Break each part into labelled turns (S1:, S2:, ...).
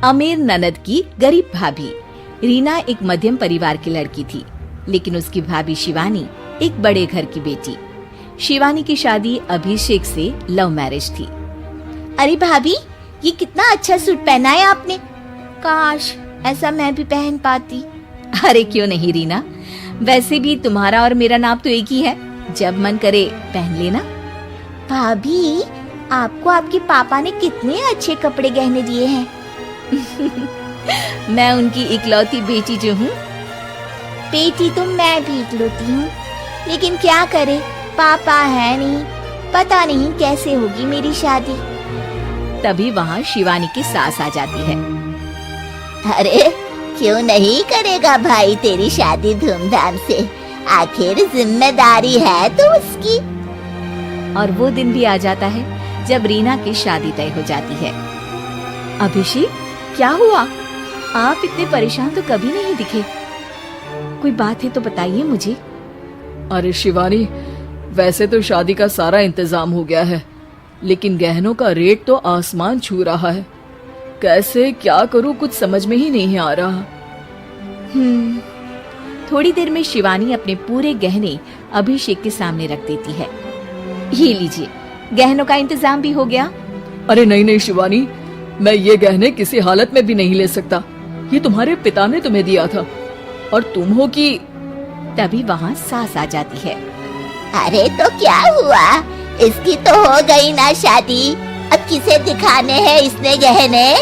S1: अमीर ननद की गरीब भाभी। रीना एक मध्यम परिवार की लड़की थी, लेकिन उसकी भाभी शिवानी एक बड़े घर की बेटी। शिवानी की शादी अभिषेक से लव मैरिज थी।
S2: अरे भाभी, ये कितना अच्छा सूट पहना है आपने। काश ऐसा मैं भी पहन पाती।
S1: अरे क्यों नहीं रीना, वैसे भी तुम्हारा और मेरा नाम तो एक ही है, जब मन करे पहन लेना।
S2: भाभी, आपको आपके पापा ने कितने अच्छे कपड़े गहने दिए हैं।
S1: मैं उनकी इकलौती बेटी जो हूँ।
S2: बेटी तो मैं भी इकलौती हूँ, लेकिन क्या करे, पापा है नहीं, पता नहीं कैसे होगी मेरी शादी।
S1: तभी वहाँ शिवानी की सास आ जाती है।
S2: अरे क्यों नहीं करेगा भाई तेरी शादी धूमधाम से, आखिर जिम्मेदारी है तो उसकी।
S1: और वो दिन भी आ जाता है जब रीना की शादी तय हो जाती है। अभिषेक, क्या हुआ? आप इतने परेशान तो कभी नहीं दिखे। कोई बात है तो बताइए मुझे।
S3: अरे शिवानी, वैसे तो शादी का सारा इंतजाम हो गया है, लेकिन गहनों का रेट तो आसमान छू रहा है। कैसे क्या करूं, कुछ समझ में ही नहीं आ रहा।
S1: थोड़ी देर में शिवानी अपने पूरे गहने अभिषेक के सामने रख देती है। ये लीजिए, गहनों का इंतजाम भी हो गया।
S3: अरे नहीं नहीं शिवानी, मैं ये गहने किसी हालत में भी नहीं ले सकता। ये तुम्हारे पिता ने तुम्हें दिया था, और तुम हो कि।
S1: तभी वहाँ सास आ जाती है।
S2: अरे तो क्या हुआ, इसकी तो हो गई ना शादी, अब किसे दिखाने हैं इसने गहने।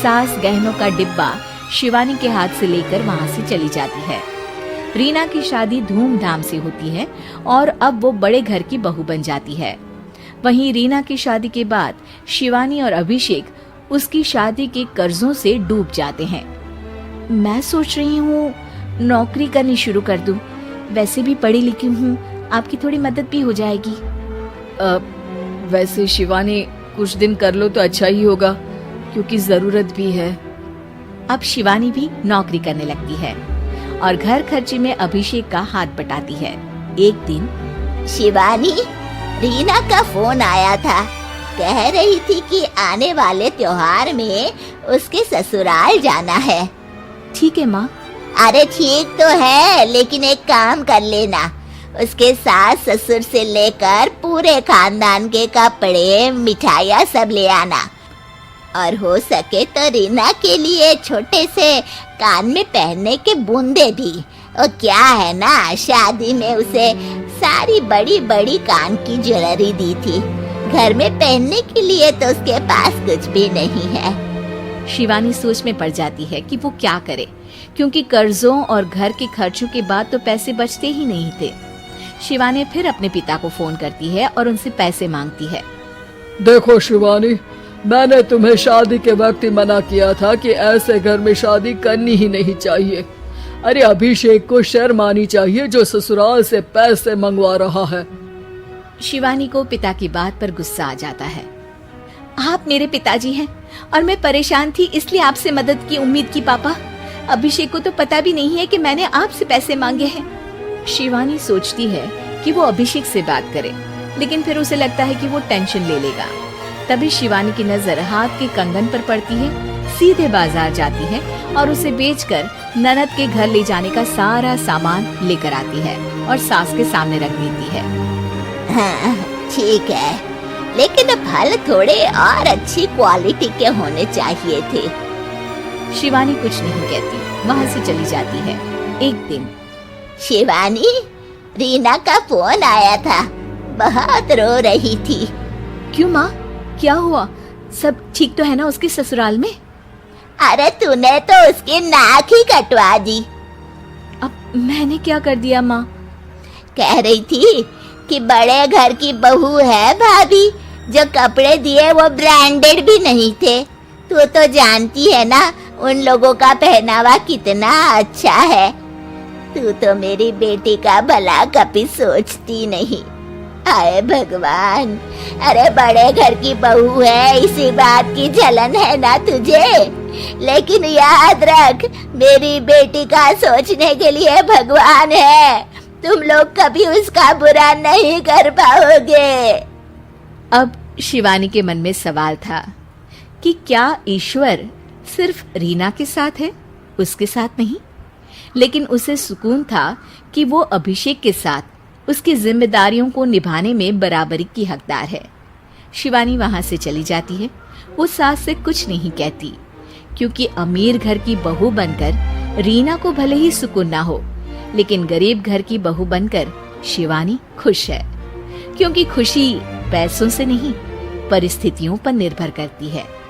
S1: सास गहनों का डिब्बा शिवानी के हाथ से लेकर वहाँ से चली जाती है। रीना की शादी धूमधाम से होती है और अब वो बड़े घर की बहू बन जाती है। वहीं रीना की शादी के बाद शिवानी और अभिषेक उसकी शादी के कर्जों से डूब जाते हैं। मैं सोच रही हूँ नौकरी करनी शुरू कर दूं, वैसे भी पढ़ी लिखी हूँ, आपकी थोड़ी मदद भी हो जाएगी।
S3: वैसे शिवानी, कुछ दिन कर लो तो अच्छा ही होगा, क्योंकि जरूरत भी है।
S1: अब शिवानी भी नौकरी करने लगती है और घर खर्चे में अभिषेक का हाथ बटाती है। एक दिन
S2: शिवानी, रीना का फोन आया था, कह रही थी कि आने वाले त्योहार में उसके ससुराल जाना है।
S1: ठीक है माँ।
S2: अरे ठीक तो है, लेकिन एक काम कर लेना, उसके सास ससुर से लेकर पूरे खानदान के कपड़े मिठाइयाँ सब ले आना, और हो सके तो रीना के लिए छोटे से कान में पहनने के बूंदे भी। और क्या है ना, शादी में उसे सारी बड़ी बड़ी कान की ज्वेलरी दी थी, घर में पहनने के लिए तो उसके पास कुछ भी नहीं है।
S1: शिवानी सोच में पड़ जाती है कि वो क्या करे, क्योंकि कर्जों और घर के खर्चों के बाद तो पैसे बचते ही नहीं थे। शिवानी फिर अपने पिता को फोन करती है और उनसे पैसे मांगती है।
S3: देखो शिवानी, मैंने तुम्हें शादी के वक्त ही मना किया था कि ऐसे घर में शादी करनी ही नहीं चाहिए। अरे अभिषेक को शर्म आनी चाहिए जो ससुराल से पैसे मंगवा रहा है।
S1: शिवानी को पिता की बात पर गुस्सा आ जाता है। आप मेरे पिताजी हैं और मैं परेशान थी, इसलिए आपसे मदद की उम्मीद की पापा। अभिषेक को तो पता भी नहीं है कि मैंने आपसे पैसे मांगे हैं। शिवानी सोचती है कि वो अभिषेक से बात करे, लेकिन फिर उसे लगता है कि वो टेंशन ले लेगा। तभी शिवानी की नजर हाथ के कंगन पर पड़ती है, सीधे बाजार जाती है और उसे बेचकर ननद के घर ले जाने का सारा सामान लेकर आती है और सास के सामने रख देती है।
S2: हाँ ठीक है, लेकिन फल थोड़े और अच्छी क्वालिटी के होने चाहिए थे।
S1: शिवानी कुछ नहीं कहती, वहाँ से चली जाती है। एक दिन
S2: शिवानी, रीना का फोन आया था, बहुत रो रही थी।
S1: क्यों माँ, क्या हुआ? सब ठीक तो है ना उसके ससुराल में?
S2: अरे तूने तो उसकी नाक ही कटवा दी।
S1: अब मैंने क्या कर दिया माँ?
S2: कह रही थी कि बड़े घर की बहू है भाभी, जो कपड़े दिए वो ब्रांडेड भी नहीं थे। तू तो जानती है ना उन लोगों का पहनावा कितना अच्छा है। तू तो मेरी बेटी का भला कभी सोचती नहीं। हाय भगवान, अरे बड़े घर की बहू है, इसी बात की जलन है ना तुझे, लेकिन याद रख मेरी बेटी का सोचने के लिए भगवान है, तुम लोग कभी उसका बुरा नहीं कर पाओगे।
S1: अब शिवानी के मन में सवाल था कि क्या ईश्वर सिर्फ रीना के साथ है, उसके साथ नहीं। लेकिन उसे सुकून था कि वो अभिषेक के साथ उसकी जिम्मेदारियों को निभाने में बराबरी की हकदार है। शिवानी वहां से चली जाती है। वो सास से कुछ नहीं कहती, क्योंकि अमीर घर की बहू बनकर रीना को भले ही सुकून ना हो, लेकिन गरीब घर की बहू बनकर शिवानी खुश है। क्योंकि खुशी पैसों से नहीं, परिस्थितियों पर निर्भर करती है।